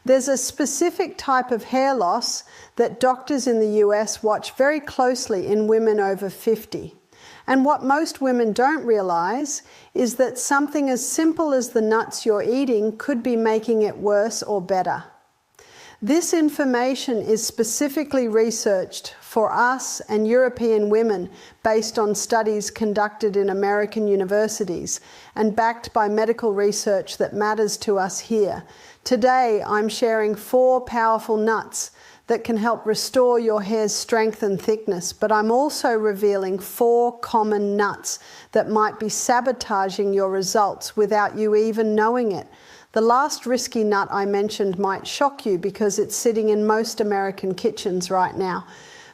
There's a specific type of hair loss that doctors in the US watch very closely in women over 50. And what most women don't realize is that something as simple as the nuts you're eating could be making it worse or better. This information is specifically researched for us and European women based on studies conducted in American universities and backed by medical research that matters to us here. Today, I'm sharing 4 powerful nuts that can help restore your hair's strength and thickness, but I'm also revealing 4 common nuts that might be sabotaging your results without you even knowing it. The last risky nut I mentioned might shock you because it's sitting in most American kitchens right now.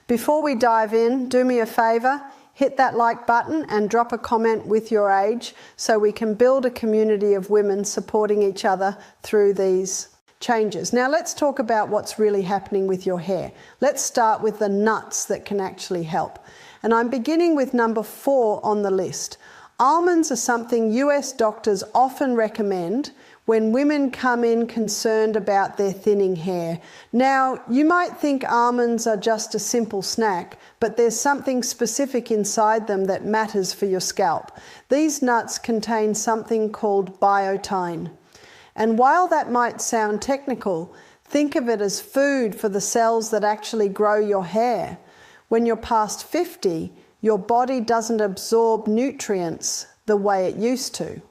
Before we dive in, do me a favor, hit that like button and drop a comment with your age so we can build a community of women supporting each other through these changes. Now let's talk about what's really happening with your hair. Let's start with the nuts that can actually help. And I'm beginning with number 4 on the list. Almonds are something US doctors often recommend when women come in concerned about their thinning hair. Now, you might think almonds are just a simple snack, but there's something specific inside them that matters for your scalp. These nuts contain something called biotin. And while that might sound technical, think of it as food for the cells that actually grow your hair. When you're past 50, your body doesn't absorb nutrients the way it used to.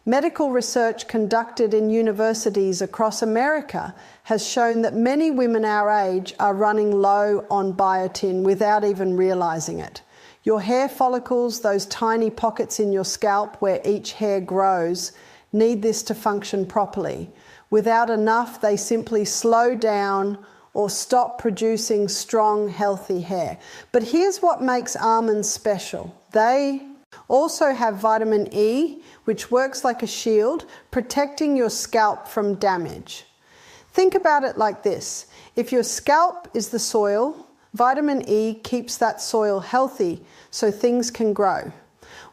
Medical research conducted in universities across America has shown that many women our age are running low on biotin without even realizing it. Your hair follicles, those tiny pockets in your scalp where each hair grows, need this to function properly. Without enough, they simply slow down or stop producing strong, healthy hair. But here's what makes almonds special. They also have vitamin E, which works like a shield, protecting your scalp from damage. Think about it like this. If your scalp is the soil, vitamin E keeps that soil healthy so things can grow.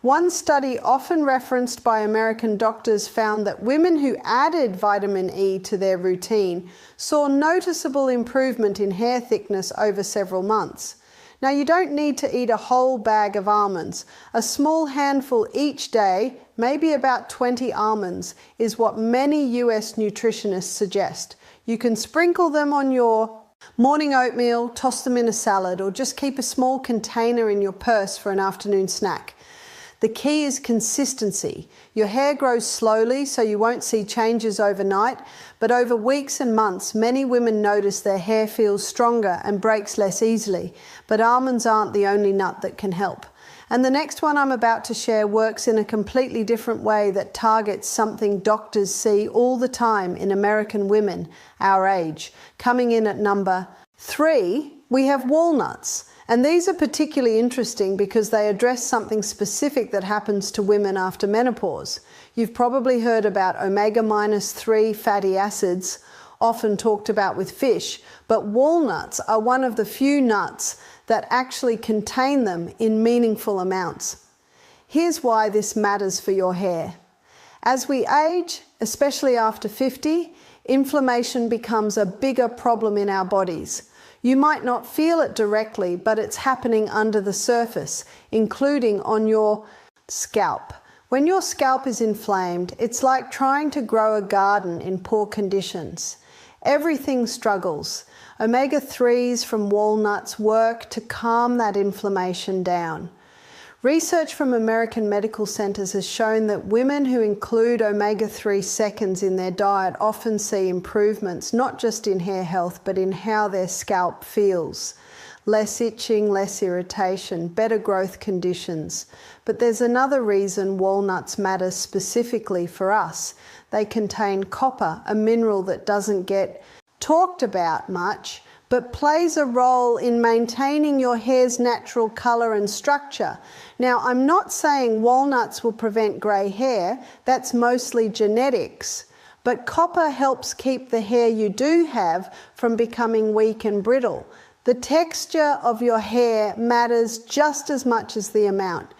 One study often referenced by American doctors found that women who added vitamin E to their routine saw noticeable improvement in hair thickness over several months. Now, you don't need to eat a whole bag of almonds. A small handful each day, maybe about 20 almonds, is what many US nutritionists suggest. You can sprinkle them on your morning oatmeal, toss them in a salad, or just keep a small container in your purse for an afternoon snack. The key is consistency. Your hair grows slowly, so you won't see changes overnight, but over weeks and months, many women notice their hair feels stronger and breaks less easily. But almonds aren't the only nut that can help. And the next one I'm about to share works in a completely different way that targets something doctors see all the time in American women our age. Coming in at number 3, we have walnuts. And these are particularly interesting because they address something specific that happens to women after menopause. You've probably heard about omega-3 fatty acids, often talked about with fish, but walnuts are one of the few nuts that actually contain them in meaningful amounts. Here's why this matters for your hair. As we age, especially after 50, inflammation becomes a bigger problem in our bodies. You might not feel it directly, but it's happening under the surface, including on your scalp. When your scalp is inflamed, it's like trying to grow a garden in poor conditions. Everything struggles. Omega-3s from walnuts work to calm that inflammation down. Research from American medical centers has shown that women who include omega-3 seconds in their diet often see improvements, not just in hair health, but in how their scalp feels. Less itching, less irritation, better growth conditions. But there's another reason walnuts matter specifically for us. They contain copper, a mineral that doesn't get talked about much, but plays a role in maintaining your hair's natural color and structure. Now, I'm not saying walnuts will prevent gray hair, that's mostly genetics, but copper helps keep the hair you do have from becoming weak and brittle. The texture of your hair matters just as much as the amount.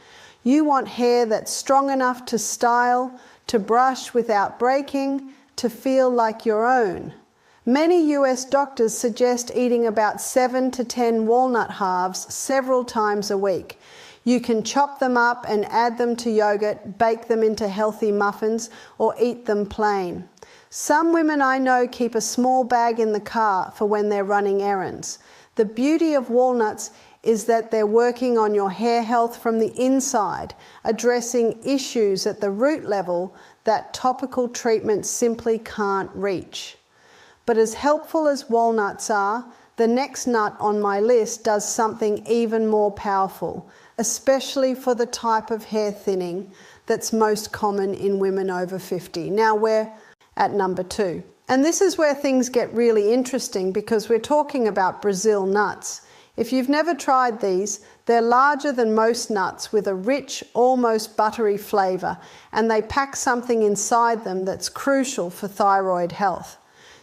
You want hair that's strong enough to style, to brush without breaking, to feel like your own. Many US doctors suggest eating about 7 to 10 walnut halves several times a week. You can chop them up and add them to yogurt, bake them into healthy muffins, or eat them plain. Some women I know keep a small bag in the car for when they're running errands. The beauty of walnuts is that they're working on your hair health from the inside, addressing issues at the root level that topical treatments simply can't reach. But as helpful as walnuts are, the next nut on my list does something even more powerful, especially for the type of hair thinning that's most common in women over 50. Now we're at number 2. And this is where things get really interesting because we're talking about Brazil nuts. If you've never tried these, they're larger than most nuts with a rich, almost buttery flavor, and they pack something inside them that's crucial for thyroid health.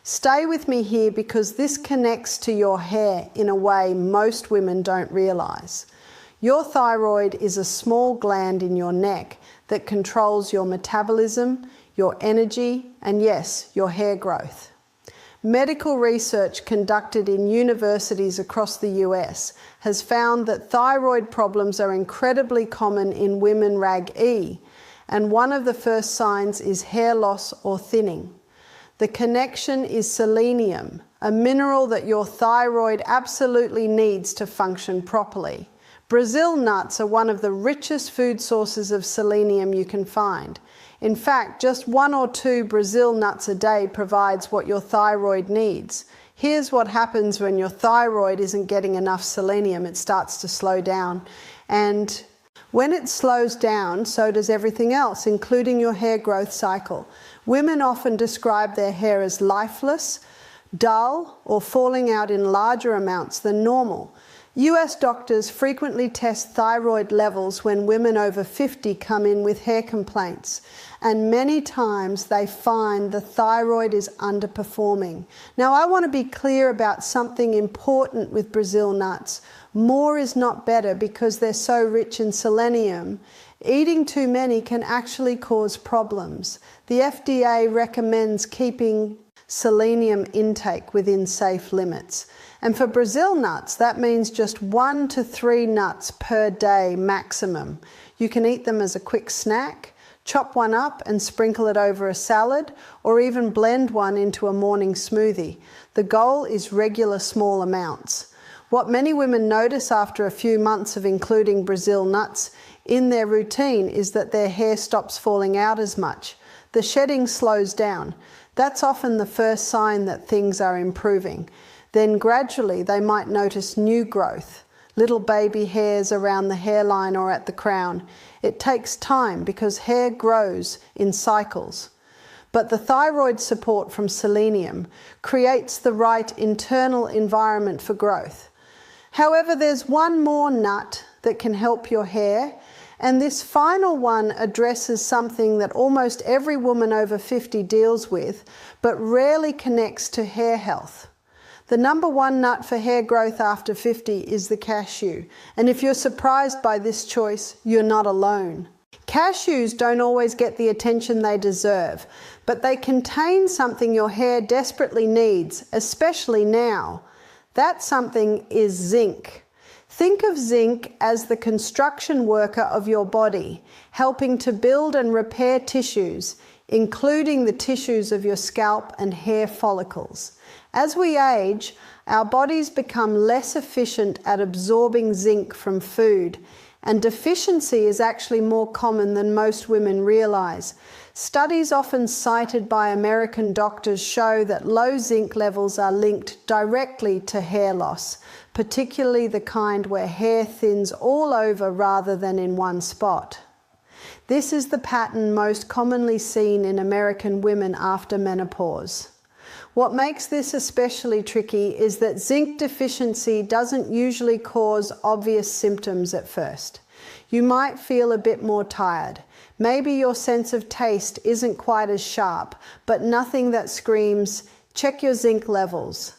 Stay with me here because this connects to your hair in a way most women don't realize. Your thyroid is a small gland in your neck that controls your metabolism, your energy, and yes, your hair growth. Medical research conducted in universities across the US has found that thyroid problems are incredibly common in women Rag-E, and one of the first signs is hair loss or thinning. The connection is selenium, a mineral that your thyroid absolutely needs to function properly. Brazil nuts are one of the richest food sources of selenium you can find. In fact, just 1 or 2 Brazil nuts a day provides what your thyroid needs. Here's what happens when your thyroid isn't getting enough selenium. It starts to slow down. And when it slows down, so does everything else, including your hair growth cycle. Women often describe their hair as lifeless, dull, or falling out in larger amounts than normal. US doctors frequently test thyroid levels when women over 50 come in with hair complaints, and many times they find the thyroid is underperforming. Now, I want to be clear about something important with Brazil nuts. More is not better because they're so rich in selenium. Eating too many can actually cause problems. The FDA recommends keeping selenium intake within safe limits. And for Brazil nuts, that means just 1 to 3 nuts per day maximum. You can eat them as a quick snack, chop one up and sprinkle it over a salad, or even blend one into a morning smoothie. The goal is regular small amounts. What many women notice after a few months of including Brazil nuts in their routine is that their hair stops falling out as much. The shedding slows down. That's often the first sign that things are improving. Then gradually they might notice new growth, little baby hairs around the hairline or at the crown. It takes time because hair grows in cycles. But the thyroid support from selenium creates the right internal environment for growth. However, there's one more nut that can help your hair, and this final one addresses something that almost every woman over 50 deals with, but rarely connects to hair health. The number 1 nut for hair growth after 50 is the cashew, and if you're surprised by this choice, you're not alone. Cashews don't always get the attention they deserve, but they contain something your hair desperately needs, especially now. That something is zinc. Think of zinc as the construction worker of your body, helping to build and repair tissues, including the tissues of your scalp and hair follicles. As we age, our bodies become less efficient at absorbing zinc from food, and deficiency is actually more common than most women realize. Studies often cited by American doctors show that low zinc levels are linked directly to hair loss, particularly the kind where hair thins all over rather than in one spot. This is the pattern most commonly seen in American women after menopause. What makes this especially tricky is that zinc deficiency doesn't usually cause obvious symptoms at first. You might feel a bit more tired. Maybe your sense of taste isn't quite as sharp, but nothing that screams, check your zinc levels.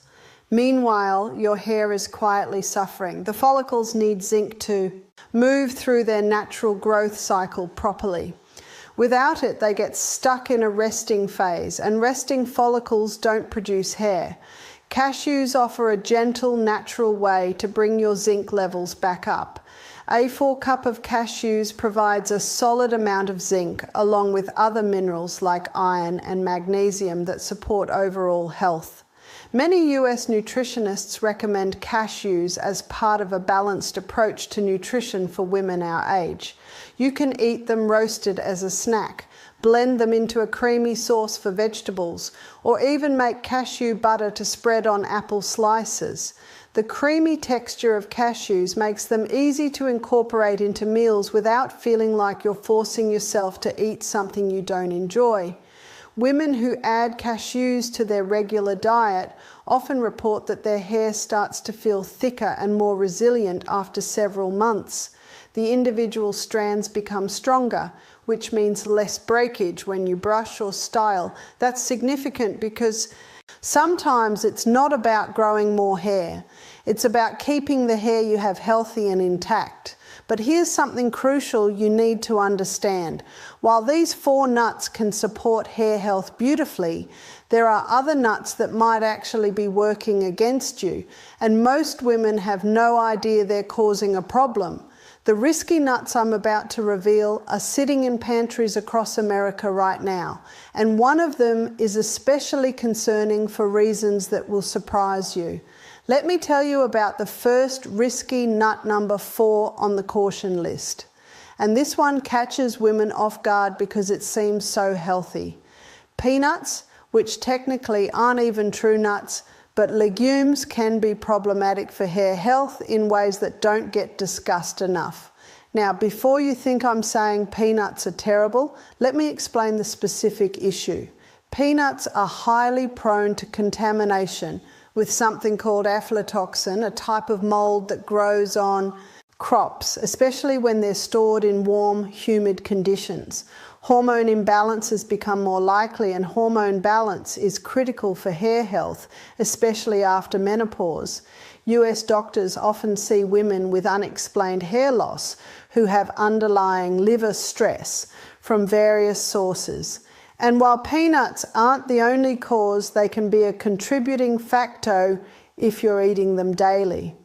Meanwhile, your hair is quietly suffering. The follicles need zinc to move through their natural growth cycle properly. Without it, they get stuck in a resting phase, and resting follicles don't produce hair. Cashews offer a gentle, natural way to bring your zinc levels back up. A 4 cup of cashews provides a solid amount of zinc, along with other minerals like iron and magnesium that support overall health. Many US nutritionists recommend cashews as part of a balanced approach to nutrition for women our age. You can eat them roasted as a snack, blend them into a creamy sauce for vegetables, or even make cashew butter to spread on apple slices. The creamy texture of cashews makes them easy to incorporate into meals without feeling like you're forcing yourself to eat something you don't enjoy. Women who add cashews to their regular diet often report that their hair starts to feel thicker and more resilient after several months. The individual strands become stronger, which means less breakage when you brush or style. That's significant because sometimes it's not about growing more hair. It's about keeping the hair you have healthy and intact. But here's something crucial you need to understand. While these 4 nuts can support hair health beautifully, there are other nuts that might actually be working against you, and most women have no idea they're causing a problem. The risky nuts I'm about to reveal are sitting in pantries across America right now, and one of them is especially concerning for reasons that will surprise you. Let me tell you about the first risky nut number 4 on the caution list. And this one catches women off guard because it seems so healthy. Peanuts, which technically aren't even true nuts, but legumes can be problematic for hair health in ways that don't get discussed enough. Now, before you think I'm saying peanuts are terrible, let me explain the specific issue. Peanuts are highly prone to contamination with something called aflatoxin, a type of mold that grows on crops, especially when they're stored in warm, humid conditions. Hormone imbalances become more likely, and hormone balance is critical for hair health, especially after menopause. US doctors often see women with unexplained hair loss who have underlying liver stress from various sources. And while peanuts aren't the only cause, they can be a contributing factor if you're eating them daily.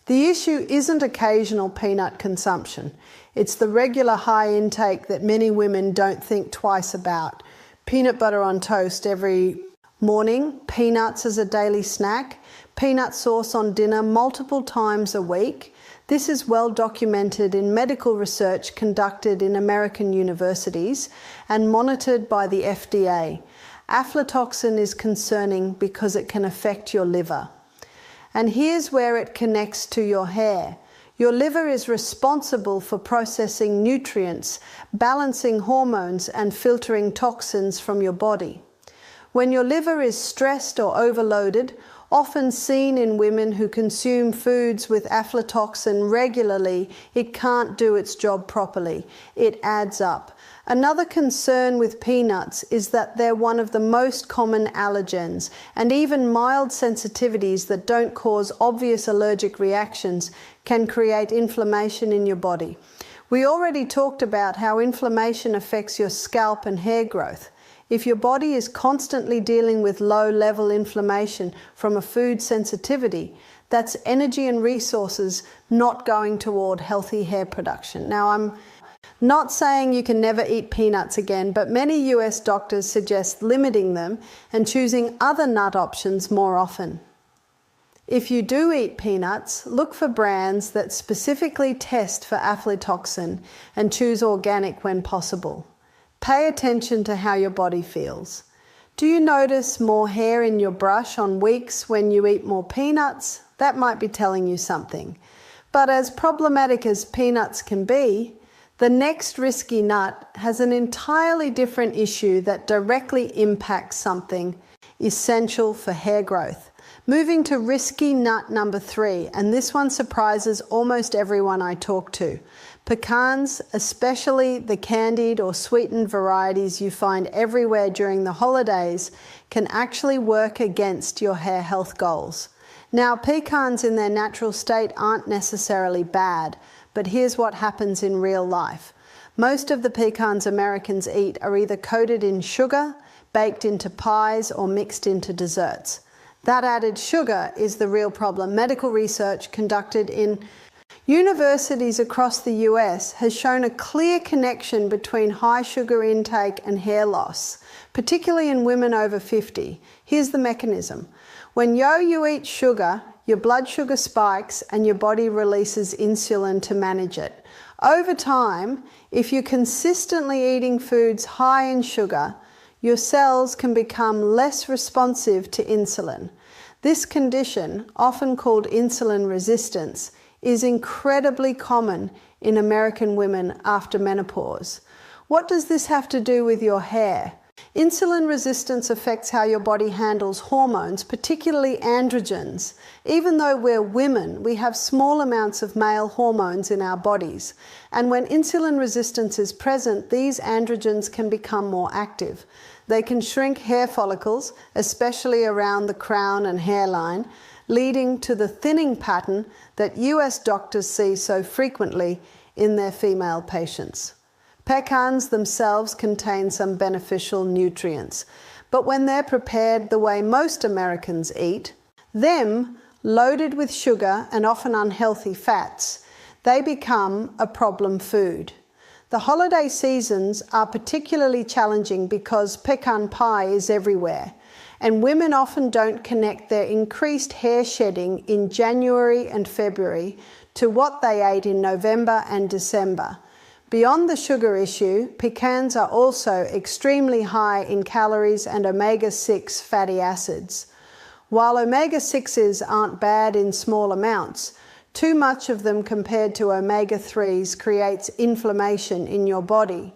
The issue isn't occasional peanut consumption. It's the regular high intake that many women don't think twice about. Peanut butter on toast every morning, peanuts as a daily snack, peanut sauce on dinner multiple times a week. This is well documented in medical research conducted in American universities and monitored by the FDA. Aflatoxin is concerning because it can affect your liver. And here's where it connects to your hair. Your liver is responsible for processing nutrients, balancing hormones, and filtering toxins from your body. When your liver is stressed or overloaded, often seen in women who consume foods with aflatoxin regularly, it can't do its job properly. It adds up. Another concern with peanuts is that they're one of the most common allergens, and even mild sensitivities that don't cause obvious allergic reactions can create inflammation in your body. We already talked about how inflammation affects your scalp and hair growth. If your body is constantly dealing with low-level inflammation from a food sensitivity, that's energy and resources not going toward healthy hair production. Now, I'm not saying you can never eat peanuts again, but many US doctors suggest limiting them and choosing other nut options more often. If you do eat peanuts, look for brands that specifically test for aflatoxin and choose organic when possible. Pay attention to how your body feels. Do you notice more hair in your brush on weeks when you eat more peanuts? That might be telling you something. But as problematic as peanuts can be, the next risky nut has an entirely different issue that directly impacts something essential for hair growth. Moving to risky nut number 3, and this one surprises almost everyone I talk to. Pecans, especially the candied or sweetened varieties you find everywhere during the holidays, can actually work against your hair health goals. Now, pecans in their natural state aren't necessarily bad, but here's what happens in real life. Most of the pecans Americans eat are either coated in sugar, baked into pies, or mixed into desserts. That added sugar is the real problem. Medical research conducted in universities across the US has shown a clear connection between high sugar intake and hair loss, particularly in women over 50. Here's the mechanism. When you eat sugar, your blood sugar spikes and your body releases insulin to manage it. Over time, if you're consistently eating foods high in sugar, your cells can become less responsive to insulin. This condition, often called insulin resistance, is incredibly common in American women after menopause. What does this have to do with your hair? Insulin resistance affects how your body handles hormones, particularly androgens. Even though we're women, we have small amounts of male hormones in our bodies. And when insulin resistance is present, these androgens can become more active. They can shrink hair follicles, especially around the crown and hairline, leading to the thinning pattern that US doctors see so frequently in their female patients. Pecans themselves contain some beneficial nutrients, but when they're prepared the way most Americans eat, them loaded with sugar and often unhealthy fats, they become a problem food. The holiday seasons are particularly challenging because pecan pie is everywhere, and women often don't connect their increased hair shedding in January and February to what they ate in November and December. Beyond the sugar issue, pecans are also extremely high in calories and omega-6 fatty acids. While omega-6s aren't bad in small amounts, too much of them compared to omega-3s creates inflammation in your body.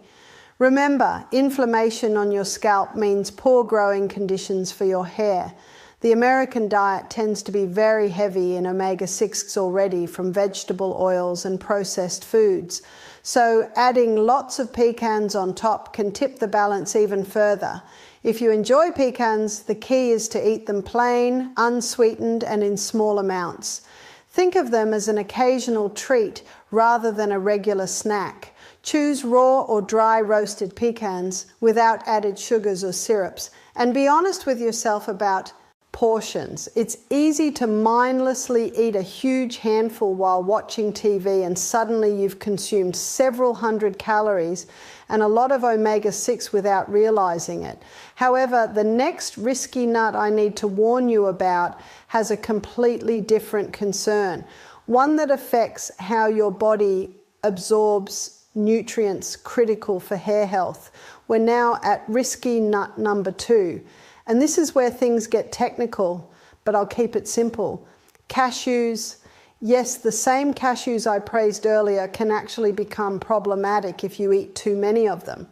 Remember, inflammation on your scalp means poor growing conditions for your hair. The American diet tends to be very heavy in omega-6s already from vegetable oils and processed foods. So adding lots of pecans on top can tip the balance even further. If you enjoy pecans, the key is to eat them plain, unsweetened, and in small amounts. Think of them as an occasional treat rather than a regular snack. Choose raw or dry roasted pecans without added sugars or syrups, and be honest with yourself about portions. It's easy to mindlessly eat a huge handful while watching TV and suddenly you've consumed several hundred calories and a lot of omega-6 without realizing it. However, the next risky nut I need to warn you about has a completely different concern, one that affects how your body absorbs nutrients critical for hair health. We're now at risky nut number 2. And this is where things get technical, but I'll keep it simple. Cashews, yes, the same cashews I praised earlier can actually become problematic if you eat too many of them.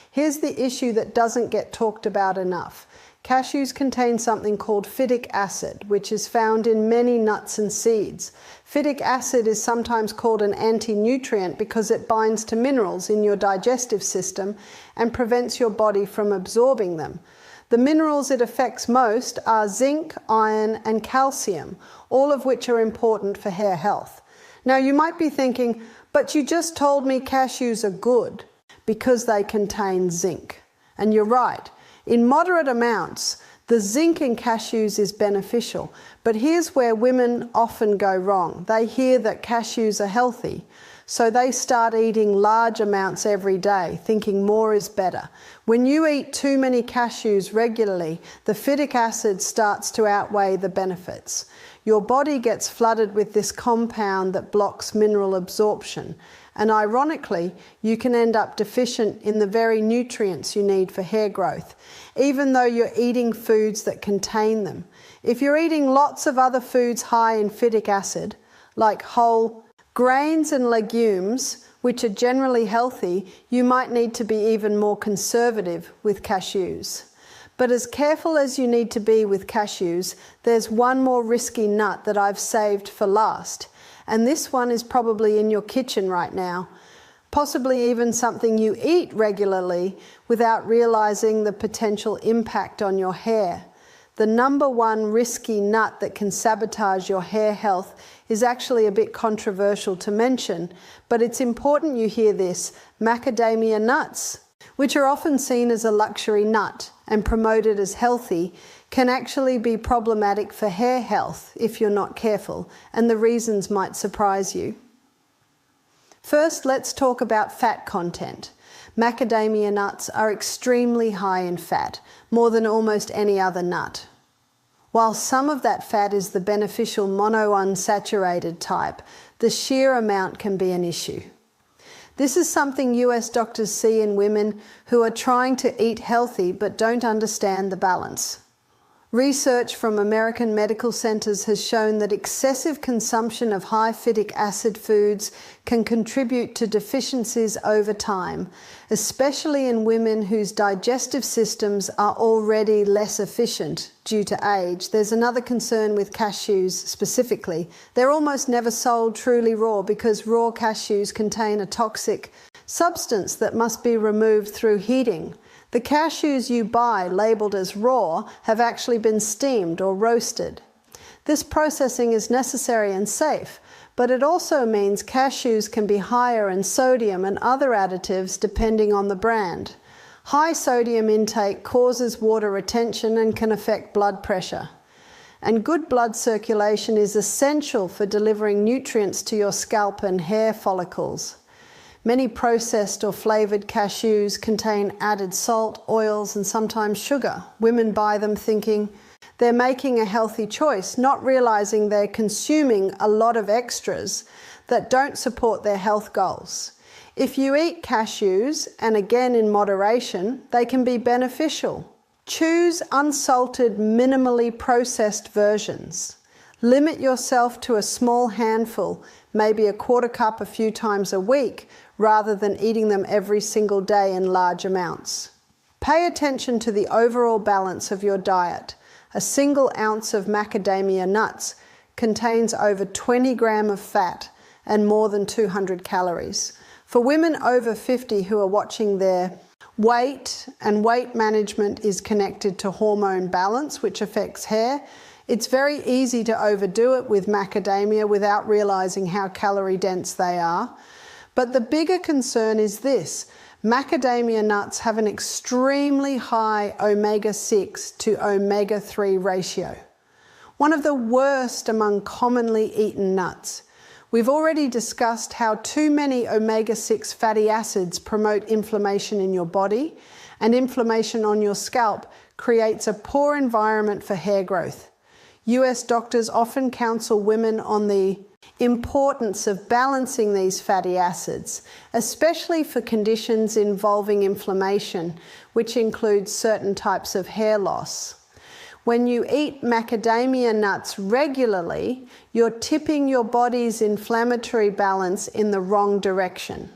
Here's the issue that doesn't get talked about enough. Cashews contain something called phytic acid, which is found in many nuts and seeds. Phytic acid is sometimes called an anti-nutrient because it binds to minerals in your digestive system and prevents your body from absorbing them. The minerals it affects most are zinc, iron, and calcium, all of which are important for hair health. Now you might be thinking, but you just told me cashews are good because they contain zinc. And you're right. In moderate amounts, the zinc in cashews is beneficial, but here's where women often go wrong. They hear that cashews are healthy, so they start eating large amounts every day, thinking more is better. When you eat too many cashews regularly, the phytic acid starts to outweigh the benefits. Your body gets flooded with this compound that blocks mineral absorption, and ironically, you can end up deficient in the very nutrients you need for hair growth, even though you're eating foods that contain them. If you're eating lots of other foods high in phytic acid, like whole grains and legumes, which are generally healthy, you might need to be even more conservative with cashews. But as careful as you need to be with cashews, there's one more risky nut that I've saved for last. And this one is probably in your kitchen right now, possibly even something you eat regularly without realizing the potential impact on your hair. the #1 risky nut that can sabotage your hair health, is actually a bit controversial to mention, but it's important you hear this: macadamia nuts, which are often seen as a luxury nut and promoted as healthy, can actually be problematic for hair health if you're not careful, and the reasons might surprise you. First, let's talk about fat content. Macadamia nuts are extremely high in fat, more than almost any other nut. While some of that fat is the beneficial monounsaturated type, the sheer amount can be an issue. This is something US doctors see in women who are trying to eat healthy but don't understand the balance. Research from American medical centers has shown that excessive consumption of high phytic acid foods can contribute to deficiencies over time, especially in women whose digestive systems are already less efficient due to age. There's another concern with cashews specifically. They're almost never sold truly raw because raw cashews contain a toxic substance that must be removed through heating. The cashews you buy labeled as raw have actually been steamed or roasted. This processing is necessary and safe, but it also means cashews can be higher in sodium and other additives depending on the brand. High sodium intake causes water retention and can affect blood pressure. And good blood circulation is essential for delivering nutrients to your scalp and hair follicles. Many processed or flavored cashews contain added salt, oils, and sometimes sugar. Women buy them thinking they're making a healthy choice, not realizing they're consuming a lot of extras that don't support their health goals. If you eat cashews, and again in moderation, they can be beneficial. Choose unsalted, minimally processed versions. Limit yourself to a small handful, maybe a quarter cup a few times a week, rather than eating them every single day in large amounts. Pay attention to the overall balance of your diet. A single ounce of macadamia nuts contains over 20 grams of fat and more than 200 calories. For women over 50 who are watching their weight, and weight management is connected to hormone balance, which affects hair, it's very easy to overdo it with macadamia without realizing how calorie dense they are. But the bigger concern is this: macadamia nuts have an extremely high omega-6 to omega-3 ratio, one of the worst among commonly eaten nuts. We've already discussed how too many omega-6 fatty acids promote inflammation in your body, and inflammation on your scalp creates a poor environment for hair growth. US doctors often counsel women on the importance of balancing these fatty acids, especially for conditions involving inflammation, which includes certain types of hair loss. When you eat macadamia nuts regularly, you're tipping your body's inflammatory balance in the wrong direction.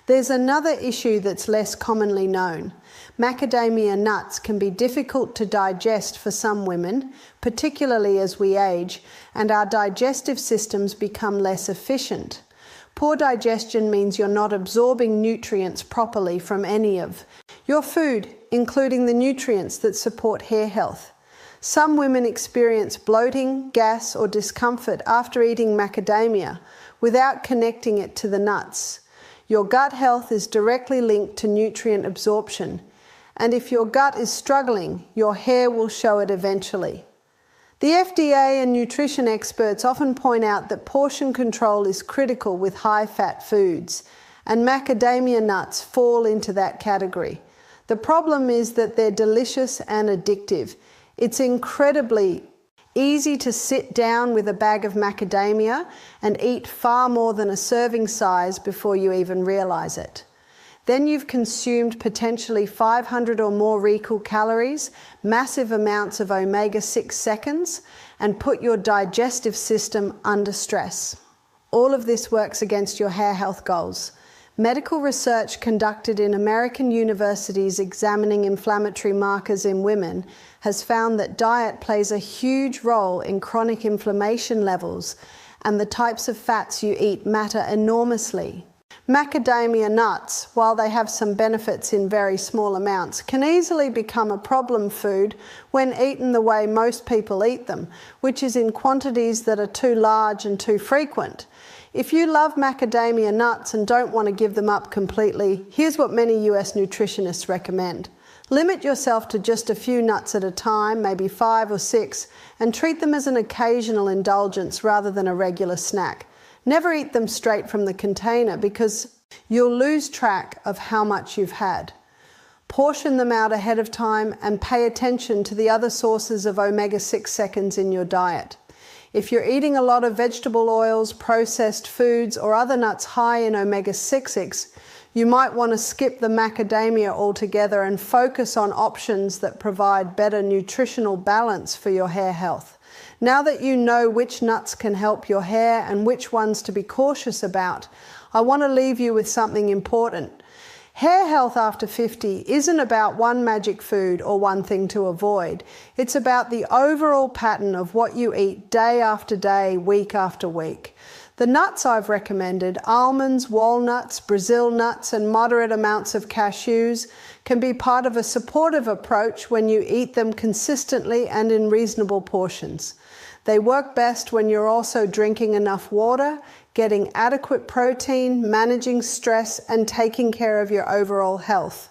There's another issue that's less commonly known. Macadamia nuts can be difficult to digest for some women, particularly as we age, and our digestive systems become less efficient. Poor digestion means you're not absorbing nutrients properly from any of your food, including the nutrients that support hair health. Some women experience bloating, gas, or discomfort after eating macadamia without connecting it to the nuts. Your gut health is directly linked to nutrient absorption, and if your gut is struggling, your hair will show it eventually. The FDA and nutrition experts often point out that portion control is critical with high-fat foods, and macadamia nuts fall into that category. The problem is that they're delicious and addictive. It's incredibly easy to sit down with a bag of macadamia and eat far more than a serving size before you even realize it. Then you've consumed potentially 500 or more recall calories, massive amounts of omega-6 seconds, and put your digestive system under stress. All of this works against your hair health goals. Medical research conducted in American universities examining inflammatory markers in women has found that diet plays a huge role in chronic inflammation levels, and the types of fats you eat matter enormously. Macadamia nuts, while they have some benefits in very small amounts, can easily become a problem food when eaten the way most people eat them, which is in quantities that are too large and too frequent. If you love macadamia nuts and don't want to give them up completely, here's what many US nutritionists recommend. Limit yourself to just a few nuts at a time, maybe 5 or 6, and treat them as an occasional indulgence rather than a regular snack. Never eat them straight from the container because you'll lose track of how much you've had. Portion them out ahead of time and pay attention to the other sources of omega-6 seconds in your diet. If you're eating a lot of vegetable oils, processed foods, or other nuts high in omega-6, you might want to skip the macadamia altogether and focus on options that provide better nutritional balance for your hair health. Now that you know which nuts can help your hair and which ones to be cautious about, I want to leave you with something important. Hair health after 50 isn't about one magic food or one thing to avoid. It's about the overall pattern of what you eat day after day, week after week. The nuts I've recommended, almonds, walnuts, Brazil nuts, and moderate amounts of cashews, can be part of a supportive approach when you eat them consistently and in reasonable portions. They work best when you're also drinking enough water, getting adequate protein, managing stress, and taking care of your overall health.